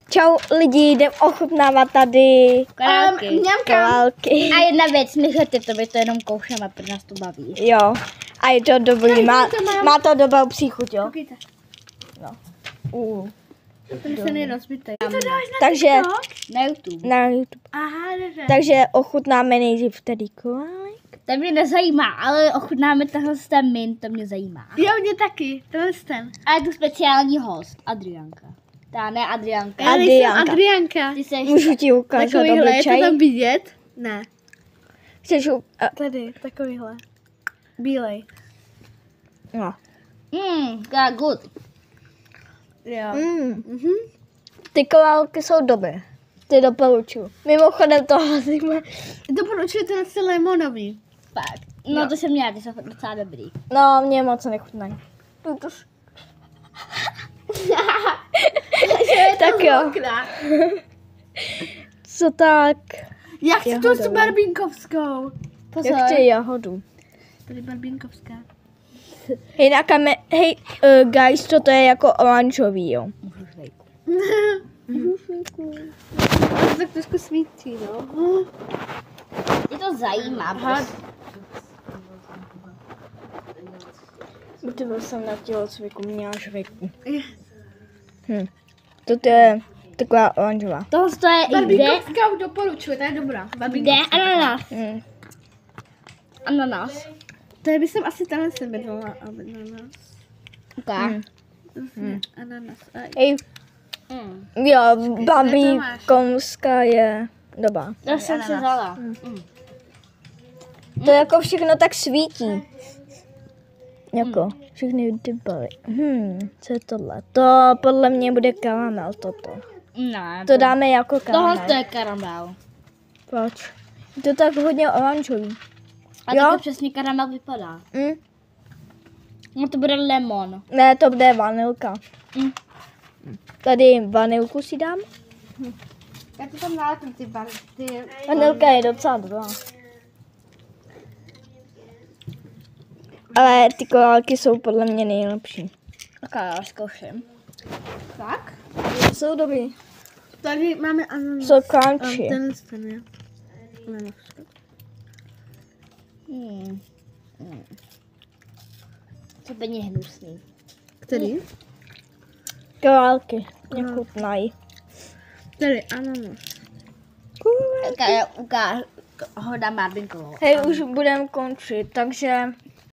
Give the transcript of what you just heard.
Čau lidi, jdem ochutnávat tady korálky. A jedna věc, nechte to, my to jenom koušeme, protože nás to baví. Jo, a je to dobrý, má to dobrou příchuť, jo. No. To se nerozbitej. Takže Na YouTube. Aha, dobře. takže ochutnáme nejdřív tady korálek. To mě nezajímá, ale ochutnáme tenhle ten mint, to mě zajímá. Jo, mě taky, tenhle ten. A je tu speciální host, Adriánka. Ta ne Adriánka. Já nejsem Adriánka. Ty seš... Můžu ti ukázat Takovýhle, je to obličej? tam vidět? Ne. Chceš Tady, takovýhle. Bílej. No. Good. Jo. Ty korálky jsou dobré. Ty doporučuji. Mimochodem toho zima. Doporučuji ten limonový. Fakt. No to jsem měla, ty jsou docela dobrý. No, mě moc nechutnají. Tak jo. Co tak? Já chci tu s Jahodovou. barbínkovskou. Pozor. Já chci jahodu. Tady barbínkovská. Hej, guys, toto je jako oranžový, jo. To tak trošku svítí, no. Mě to zajímá. Prostě. Protože jsem na tělocviku měla žvejku. Toto je taková oranžová. Tohle to je i kde? Barbínkovská doporučuji, ta je dobrá. Kde? Ananas. Ananas. To by jsem asi tenhle jsem bydlela. Ananas. Okay. Ananas. Hej, jo, babíkomská je dobrá. To jsem si vzala. To jako všechno tak svítí. Jako všechny ty bary. Co je tohle? To podle mě bude karamel toto. Ne. To dáme jako karamel. Tohle to je karamel. Proč? Je to tak hodně oranžový. A Jo? takhle přesně karamel vypadá. No to bude lemon. Ne, to bude vanilka. Tady vanilku si dám. Já to tam náleknu ty barvy. Vanilka je docela dobrá. Ale ty korálky jsou podle mě nejlepší. Tak já zkouším. Tak? Jsou dobrý. Tady máme ananas. Jsou crunchy. Tenhle ten je. Ananas. To není hnusný. Který? Korálky mě chutnají. Tady ananas. Tak já ho dám Barbinkovou. Hej, už budeme končit, takže